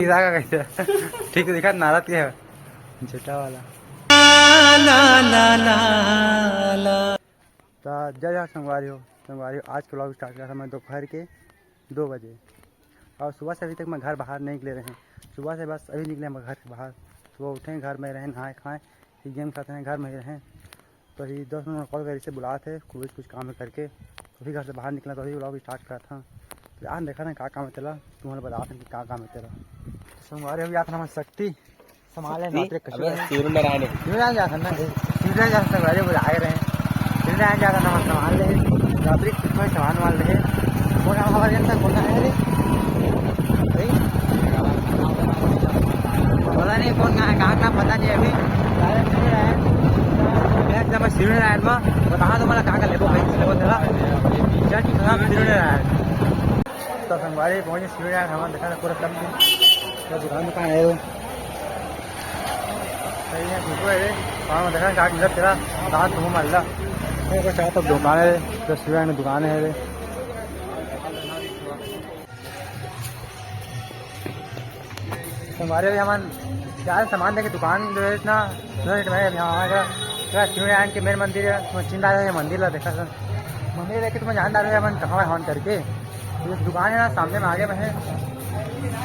ठीक है दिखा नाराज क्या है झूठा वाला तो जय जहाँ संगवारी हो आज का व्लॉग स्टार्ट किया था मैं दोपहर के 2 बजे और सुबह से अभी तक मैं घर बाहर नहीं निकले रहे हैं। सुबह से बस अभी निकले हम घर के बाहर। सुबह उठें घर में रहें नहाए खाएँ फिर गेम खाते हैं घर में ही रहें। तो ही 10 मिनट कॉल कर से बुलाए थे कुछ काम में करके तो फिर घर से बाहर निकला तो अभी व्लॉग स्टार्ट करा था। तो आज देखा था क्या काम है तेरा तुम्हारे बता कि क्या काम है तेरा। संगवारी अभी आता ना शक्ति संभाले जाता ना संगवारी बुलाए रहे जाता ना संभाल रहे रात्रि सामान वाल रहे हमारे जनता बोलना है रे पता नहीं कौन कहाँ पता नहीं अभी मैं सिरुने रायन में बता दो मला कहाँ लेबो तेरा तो संगवारी पहुँचे सिरुने रायन हमारा देखा पूरा सब दुकान है सही है देखा स्टार्ट मिला तेरा दांत धूम मल्ला चाहे तो दुकान है तो सिरुने में दुकान है हमारे हमारे ज़्यादा सामान देखे दुकान जो है इतना यहाँ के मेन मंदिर है चिंता है मंदिर ला देखा सर मंदिर देखे तुम्हें जानदार है अपन कहाँ हॉन करके तो दुकान है ना सामने में आगे में है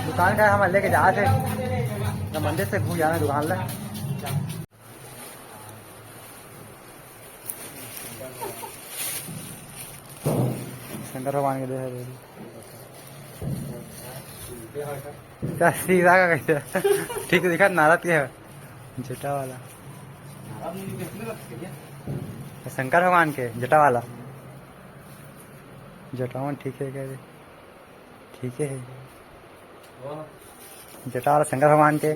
दुकान का हम लेके जा थे तो मंदिर से घूम जाना दुकान ला शंकर भगवान के देखे क्या सीधा का कैसे ठीक है दिखा नाराज क्या है जटा वाला शंकर भगवान के जटा वाला जटावन ठीक है क्या ठीक है जटा वाला शंकर भगवान के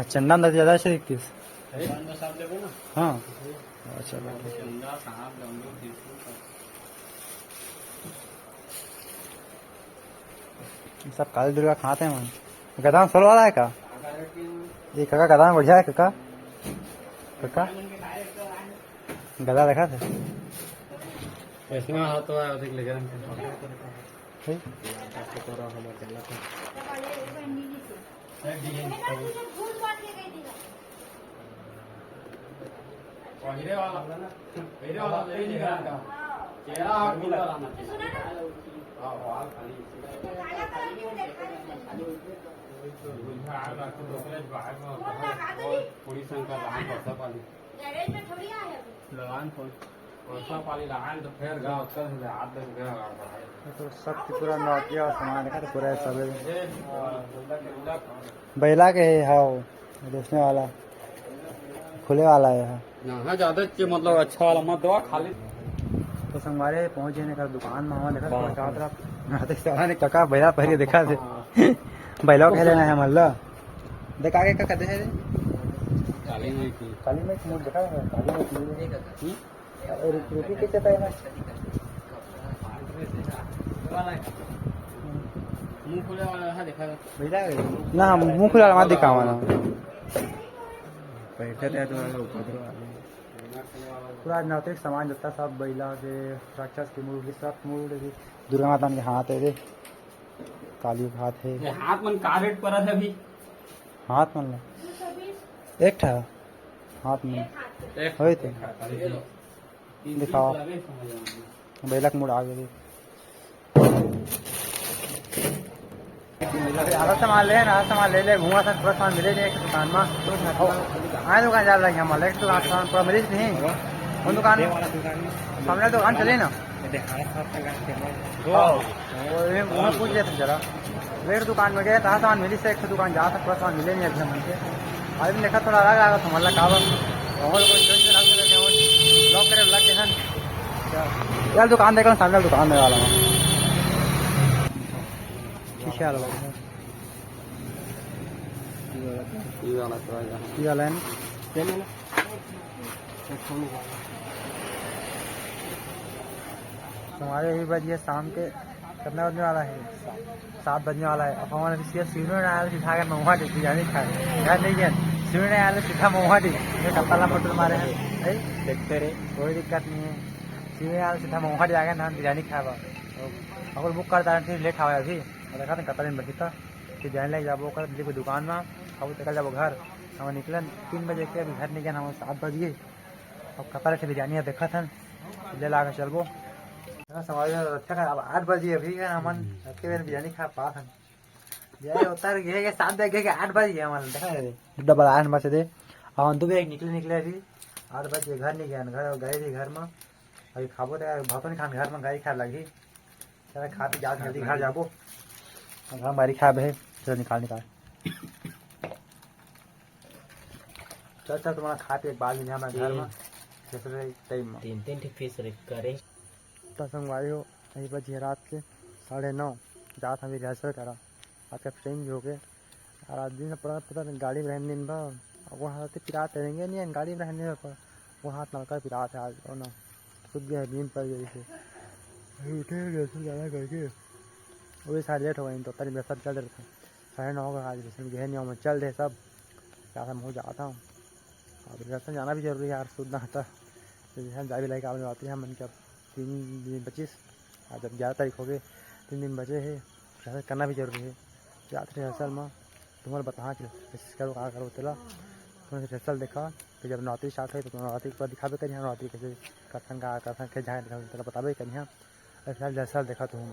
चंदन दस ज्यादा से दिखतीस हाँ चलो सब काली दुर्गा खाते हैं मन गदाम सोल वाला है का ये काका गदाम बढ़िया है काका काका गदा देखा थे तो अधिक लेकर तो सब पूरा नौटिया सामान देखा तो पूरा सब बैला के है हाँ बेचने वाला खुले वाला है हाँ ज्यादा मतलब अच्छा वाला मत दवा खाली। तो संगवारी पहुंचे ने का दुकान में हमारे देखा चारों तरफ ने काका बैला पहले देखा थे बैला कह लेना है मल्ला देख आगे का कहते हैं काली में मूड देखा रुपी कैसे था ना मुँह खुला वाला मत दिखावा ना पूरा नौतिक सामान जितना सब बैला के राक्षस की मूर्ति सब मूर्ति दुर्गा माता के हाथ है काली हाथ है हाथ मन का रेट पर है अभी हाथ मन एक था हाथ में होई थे दिखाओ बैला के मूड आ गए आधा सामान ले ना सामान ले घूमा था थोड़ा सामान मिले नहीं दुकान में आए दुकान जा रही है हमारे सामान पूरा मिले नहीं उन दुकान सामने दुकान चले ना पूछ लिया था जरा वेट दुकान में गए कहाँ सामान मिली से एक दुकान जा था थोड़ा सामान मिले नहीं अभी मन के अभी देखा थोड़ा अलग आएगा तुम्हारा काबा लॉक करे लग गए यार दुकान देखा सामने दुकान में वाला हमारे भी बजे शाम के कितना बजने वाला है 7 बजने वाला है। अब हमारे सिवने आया सिखा के महुआ डी बिरयानी खाए यार नहीं है सिवने आया सीधा महुआ डी कपला मोटर मारे हैं देखते रहे कोई दिक्कत नहीं है सिवने आया सीधा महुआ डी आ गया ना बिरयानी खावा अगर बुक करता है लेट आवा अभी देखा था कतल में बची था फिर जाने लग जाबो कर दिल्ली की दुकान में अब तक जाबो घर हम निकलन 3 बजे के अभी घर नहीं गए हम 7 बज गए अब कपड़ा से बिरयानी देखा था ले ला के चलबो समझ अच्छा अब 8 बजे अभी हमन के बेर बिरयानी खा पा था ये उतर गए के 7 बजे के 8 बजे हमन देखा रे डबल 8 बजे दे हम तो भी निकले अभी 8 बजे घर नहीं गए घर गए थे घर में अभी खाबो तो भातो नहीं खान घर में गाय खा लगी चल खा पी जा जल्दी घर जाबो घर बारी खा बे चल निकाल चल तुम्हारा खा पे बाल में घर में जैसे टाइम में 3 ठीक फीस करे तो संगवारी हो यही बजे रात के 9:30 जात हमें रिहर्सल करा आज का टाइम भी हो गए और आज दिन पता गाड़ी में रहने दिन भर वो हाथ पिरात रहेंगे नहीं गाड़ी में रहने पर वो हाथ नलका पिरात है आज और ना खुद गया नींद पड़ गई से उठे रिहर्सल ज़्यादा करके वही सारे लेट हो गई तो तरी रिहर्सल चल रहा था 9:30 होगा आज रिहर्सल गए नहीं मैं चल रहे सब क्या हो जाता हूँ अब रिहर्सल जाना भी जरूरी है यार सुनना था रिहर्सल जा भी लाइक आपने आती है मन क्या 3 दिन 25 आज जब 11 तारीख हो गए 3 दिन बचे है रिहर्सल करना भी जरूरी है जाते रिहर्सल में तुम्हारे बता कि करो क्या करो चला तुमने रिहर्सल देखा फिर जब नौकरी स्टार्ट हुई तो तुम नौकरी पर दिखाबे करी नौकरी कैसे करसन का करसन के जहाँ दिखा तेरा बताबे करी हाँ फिलहाल रिहर्सल देखा तो हूँ